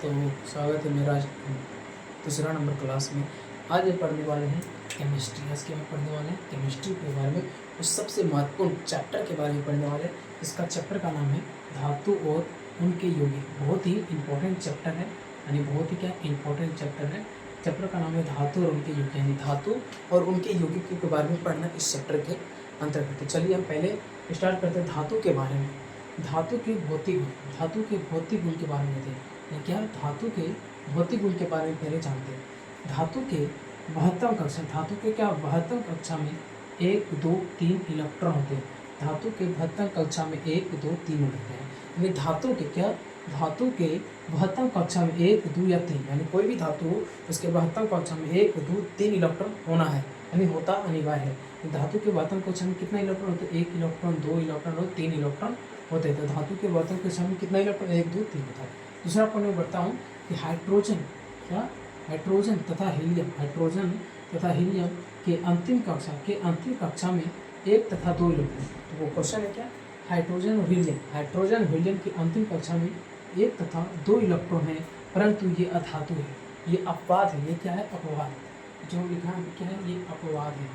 तो स्वागत है मेरा दूसरा नंबर क्लास में। आज हम पढ़ने वाले हैं केमिस्ट्री। आज के हम पढ़ने वाले हैं केमिस्ट्री के बारे में, उस सबसे महत्वपूर्ण चैप्टर के बारे में पढ़ने वाले हैं। इसका चैप्टर का नाम है धातु और उनके यौगिक। बहुत ही इंपॉर्टेंट चैप्टर है, यानी बहुत ही क्या इंपॉर्टेंट चैप्टर है। चैप्टर का नाम है धातु और उनके यौगिक, यानी धातु और उनके यौगिक के बारे में पढ़ना इस चैप्टर के अंतर्गत है। चलिए हम पहले स्टार्ट करते हैं धातु के बारे में। धातु के भौतिक गुण, धातु के भौतिक गुण के बारे में थे क्या, धातु के भौतिक गुण के बारे में पहले जानते हैं। धातु के 72 कक्षा, धातु के क्या 72 कक्षा में 1, 2, 3 इलेक्ट्रॉन होते हैं। धातु के 72 कक्षा में 1, 2, 3 होते हैं। यानी धातु के क्या, धातु के 72 कक्षा में 1, 2 या 3, यानी कोई भी धातु हो उसके 72 कक्षा में 1, 2, 3 इलेक्ट्रॉन होना है, यानी होता अनिवार्य है। धातु के 72 कक्षा में कितना इलेक्ट्रॉन होते हैं? 1 इलेक्ट्रॉन, 2 इलेक्ट्रॉन और 3 इलेक्ट्रॉन होते हैं। तो धातु के 72 कक्षा में कितना इलेक्ट्रॉन? 1, 2, 3 होता है। दूसरा पॉइंट मैं बताता हूँ कि हाइड्रोजन क्या, हाइड्रोजन तथा हीलियम, हाइड्रोजन तथा हीलियम के अंतिम कक्षा में 1 तथा 2 इलेक्ट्रॉन। तो वो क्वेश्चन है क्या, हाइड्रोजन और हीलियम, हाइड्रोजन और हीलियम की अंतिम कक्षा में 1 तथा 2 इलेक्ट्रॉन है, परंतु ये अधातु है, ये अपवाद है। ये क्या है? अपवाद। जो लिखा है क्या है? ये अपवाद है।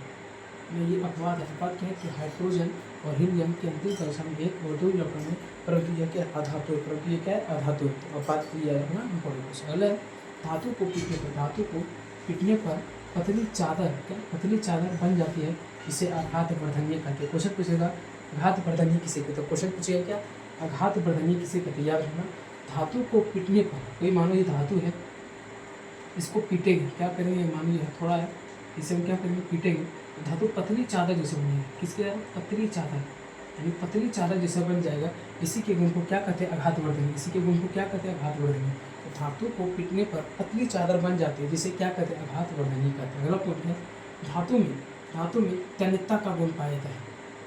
ये अपवाद है। अपवाद क्या है कि हाइड्रोजन और हीलियम के अंतिम कक्षा में 1 और 2 इलेक्ट्रॉन है, परंतु यह क्या अधातु है, परंतु ये क्या है? अधातु है। तो अपवाद को याद रखना इम्पोर्टेंट क्वेश्चन। अगला है धातु को पीटने पर, धातु को पीटने पर पतली चादर, क्या पतली चादर बन जाती है, इसे आघात वर्धनीय कहते हैं। क्वेश्चन पूछेगा आघात वर्धनीय किसे कहते हैं? क्वेश्चन पूछेगा क्या, आघात वर्धनीय किसे कहते हैं? याद रखना। धातु को पीटने पर, कोई मानो ये धातु है, इसको पीटेंगे, क्या करेंगे? मानो ये थोड़ा है, इसे हम क्या करेंगे? पीटेंगे। धातु पतली चादर जैसे बनेगी। किसके? पतली चादर, यानी पतली चादर जैसा बन जाएगा। इसी के गुण को क्या कहते हैं? आघात वर्धनीय। इसी के गुण को क्या कहते हैं? आघात वर्धनीय। तो धातु को पीटने पर पतली चादर बन जाती है, जिसे क्या कहते हैं? आघात वर्धनीय कहते हैं। अगला पॉइंट है धातु में तन्यता का गुण पाया जाता है।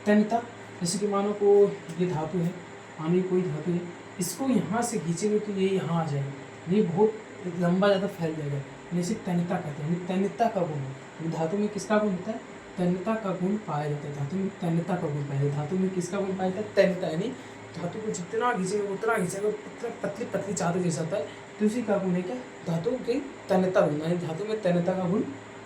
तन्यता, जैसे कि मानो को ये धातु है, मानो ये कोई धातु है, इसको यहाँ से खींचेंगे तो ये यहाँ आ जाएगा, ये बहुत लंबा ज़्यादा फैल जाएगा, इसे तन्यता कहते हैं। यानी तन्यता का गुण है। धातु में किसका गुण होता है? तन्यता का गुण पाया जाता है। धातु में तन्यता का गुण पाया जाता है। धातु में किसका गुण पाया जाता है? तन्यता, यानी धातु को जितना घिसेगा उतना घिसेगा, पतली पतली चादर जैसा होता है, तो उसी का गुण है क्या? धातु की तन्यता गुण, यानी धातु में तन्यता का गुण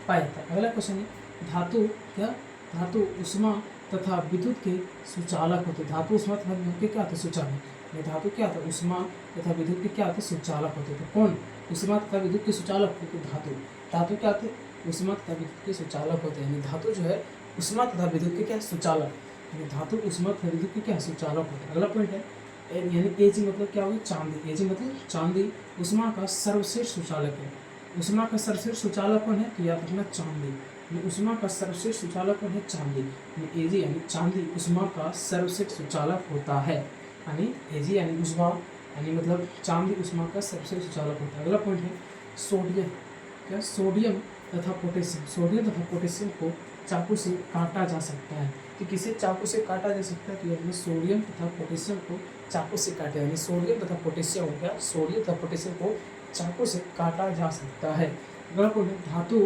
पाया जाता है। अगला क्वेश्चन है धातु क्या, धातु उष्मा तथा विद्युत के सुचालक होते। धातु उष्मा तथा विद्युत के क्या होते? सुचालक। धातु क्या होता है? उष्मा तथा विद्युत के क्या होते? सुचालक होते। तो कौन उष्मा तथा विद्युत के सुचालक होते? धातु। धातु क्या होते? उष्मा तथा विद्युत के सुचालक होते हैं। यानी धातु जो है उष्मा तथा विद्युत के क्या? सुचालक। यानी धातु उष्मा तथा विद्युत के क्या? सुचालक होते हैं। अगला पॉइंट है यानी एजी मतलब क्या होगी? चांदी। एजी मतलब चांदी उष्मा का सर्वश्रेष्ठ सुचालक है। उष्मा का सर्वश्रेष्ठ सुचालक कौन है? तो याद रखना चांदी। उष्मा का सर्वश्रेष्ठ सुचालक कौन है? चांदी। एजी यानी चांदी उष्मा का सर्वश्रेष्ठ सुचालक होता है। यानी एजी यानी उष्मा, यानी मतलब चांदी उष्मा का सर्वश्रेष्ठ सुचालक होता है। अगला पॉइंट है सोडियम। क्या? सोडियम तथा पोटेशियम, सोडियम तथा पोटेशियम को चाकू से काटा जा सकता है। तो किसे चाकू से काटा जा सकता है? तो यानी सोडियम तथा पोटेशियम को चाकू से काटे, यानी सोडियम तथा पोटेशियम हो गया, सोडियम तथा पोटेशियम को चाकू से काटा जा सकता है। अगला पॉइंट है धातु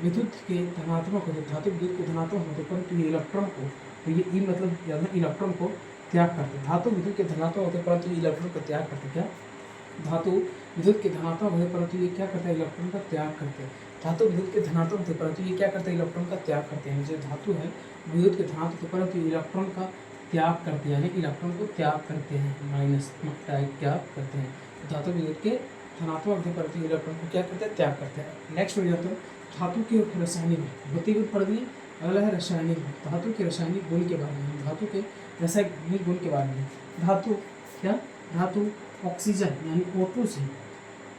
विद्युत के धनात्मक होते, धातु विद्युत के धनात्मक होते, परंतु ये इलेक्ट्रॉन को, तो ये ई मतलब इलेक्ट्रॉन को त्याग करते। धातु विद्युत के धनात्मक होते परंतु ये इलेक्ट्रॉन का त्याग करते। क्या? धातु विद्युत के धनात्मक होते परंतु ये क्या करता है? इलेक्ट्रॉन का त्याग करते हैं। धातु विद्युत के धनात्मक होते परंतु ये क्या करते हैं? इलेक्ट्रॉन का त्याग करते हैं। जो धातु है विद्युत के धनात्मक होते परंतु इलेक्ट्रॉन का त्याग करते हैं, यानी इलेक्ट्रॉन को त्याग करते हैं, माइनसमक त्याग करते हैं। धातु विद्युत के धनात्मक होते परंतु इलेक्ट्रॉन को क्या करते हैं? त्याग करते हैं। नेक्स्ट हो जाता है धातु के रासायनिक गुण। भौतिक गुण पढ़ दिए। अगला है रासायनिक गुण। धातु के रासायनिक गुण के बारे में, धातु के रासायनिक गुण के बारे में। धातु क्या, धातु ऑक्सीजन यानी O2 से,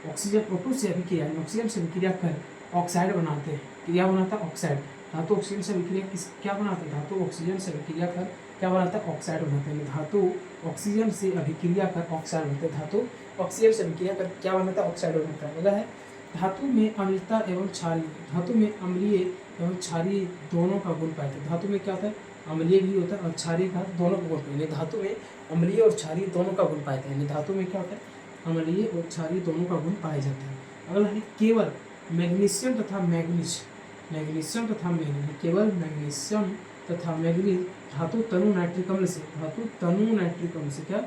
ऑक्सीजन O2 से अभिक्रिया, यानी ऑक्सीजन से अभिक्रिया कर ऑक्साइड बनाते हैं। क्या बनाता है? ऑक्साइड। धातु ऑक्सीजन से अभिक्रिया क्या बनाता है? धातु ऑक्सीजन से अभिक्रिया कर क्या बनाता है? ऑक्साइड बनाता है। धातु ऑक्सीजन से अभिक्रिया कर ऑक्साइड बनाते हैं। धातु ऑक्सीजन से अभिक्रिया कर क्या बनाता है? ऑक्साइड बनाता है। अगला है धातु में अम्लता एवं क्षारीय, धातु में अम्लीय एवं क्षारीय दोनों का गुण पाए जाते हैं। धातु में क्या होता है? अम्लीय भी होता है और क्षारीय का दोनों का गुण पाए। यानी धातु में अम्लीय और क्षारीय दोनों का गुण पाए जाते हैं। यानी धातु में क्या होता है? अम्लीय और क्षारीय दोनों का गुण पाए जाते हैं। अगला है केवल मैग्नीशियम तथा मैग्नीज, मैग्नीशियम तथा मैग्नीज, केवल मैग्नीशियम तथा मैग्नीज धातु तनु नाइट्रिक अम्ल से, धातु तनु नाइट्रिक अम्ल से क्या,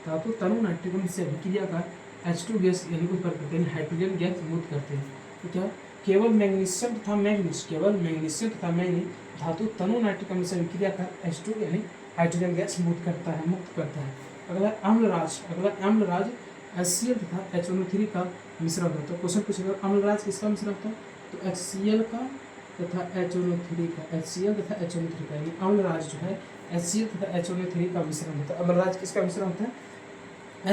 धातु तनु नाइट्रिक अम्ल से अभिक्रिया कर H2 गैस यानी उत्पन्न करते हैं, हाइड्रोजन गैस मुक्त करते हैं। तो क्या केवल मैग्नीशियम तथा मैंगनीज, केवल मैग्नीशियम तथा मैंगनीज धातु तनु नाइट्रिक से विक्रिया कर H2 यानी हाइड्रोजन गैस मुक्त करता है। अगला अम्लराज HCl तथा HNO3 का मिश्रण होता है। तो क्वेश्चन पूछेगा अम्लराज किसका मिश्रण होता है, तो HCl का तथा HNO3 का, HCl तथा HNO3 का, यानी अम्लराज जो है HCl तथा HNO3 का मिश्रण होता है। अम्लराज किसका मिश्रण होता है,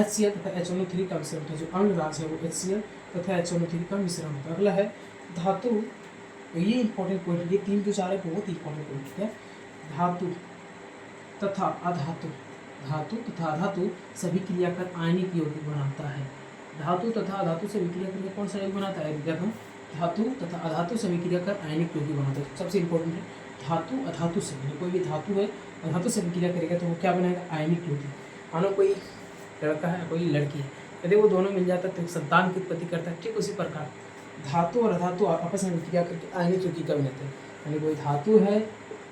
HCl तथा HNO3 का मिश्रण होता है। जो अम्लराज है वो HCl तथा HNO3 का मिश्रण होता है। अगला है धातु, ये इंपॉर्टेंट पॉइंट, ये 3 जो 4 है बहुत इंपॉर्टेंट पॉइंट है। धातु तथा अधातु, धातु तथा अधातु सभी क्रिया कर आयनिक यौगिक बनाता है। धातु तथा अधातु से विक्रिया करके कौन सा यौगिक बनाता है, देखो धातु तथा अधातु से विक्रिया कर आयनिक यौगिक बनाता है। सबसे इंपॉर्टेंट है धातु अधातु से, कोई भी धातु है अधातु से विक्रिया करेगा तो वो क्या बनाएगा, आयनिक यौगिक। मानो कोई लड़का है कोई लड़की है, यदि वो दोनों मिल जाता है तो संतान की उत्पत्ति करता है। ठीक उसी प्रकार धातु और अधातु आपस में विक्रिया करके आयनिक यौगिक का बनाते हैं। यानी कोई धातु है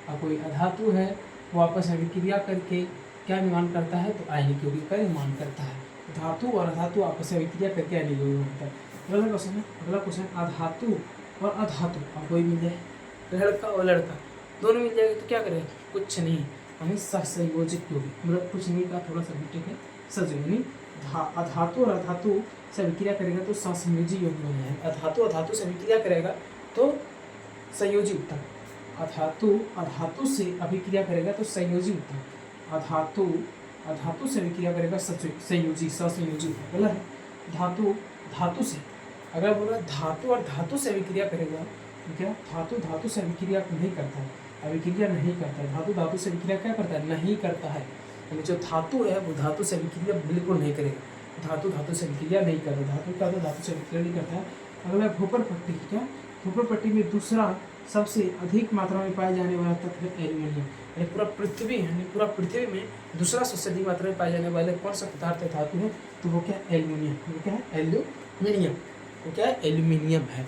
और कोई अधातु है, वो आपस में विक्रिया करके क्या निर्माण करता है, तो आयनिक यौगिक का निर्माण करता है। धातु और अधातु आपस में विक्रिया करके आयनिक यौगिक बनता है। अगला क्वेश्चन है, अगला क्वेश्चन अधातु और अधातु अब कोई मिल जाए, लड़का और लड़का दोनों मिल जाएगा तो क्या करेगा, कुछ नहीं, यानी सहसंयोजित यौगिक, मतलब कुछ नहीं का थोड़ा सा मिट्टी है सजो, यानी अधातु और अधातु से विक्रिया करेगा तो सहसंयोजी यौगिक बन जाएगा। अधातु अधातु से विक्रिया करेगा तो संयोजी उत्तक, अधातु से अभिक्रिया करेगा तो संयोजी उत्तक, अधातु से विक्रिया करेगा संयोजी सहसंयोजी उत्तक। बोला है धातु से, अगर बोला धातु और धातु से अभिक्रिया करेगा तो क्या धातु से अभिक्रिया नहीं करता है, अभिक्रिया नहीं करता है। धातु से विक्रिया क्या करता है, नहीं करता है। यानी जो धातु है वो धातु से विक्रिया बिल्कुल नहीं करेगा, धातु से विक्रिया नहीं करता, धातु से विक्रिया नहीं करता है। अगला भूपर पट्टी, क्या भूपर पट्टी में दूसरा सबसे अधिक मात्रा में पाए जाने वाला तत्व है एल्यूमिनियम। यानी पूरा पृथ्वी में दूसरा सबसे अधिक मात्रा में पाए जाने वाले कौन सा पदार्थ है, धातु है, तो वो क्या एल्यूमिनियम, वो क्या है एल्यूमिनियम, वो क्या है एल्यूमिनियम है।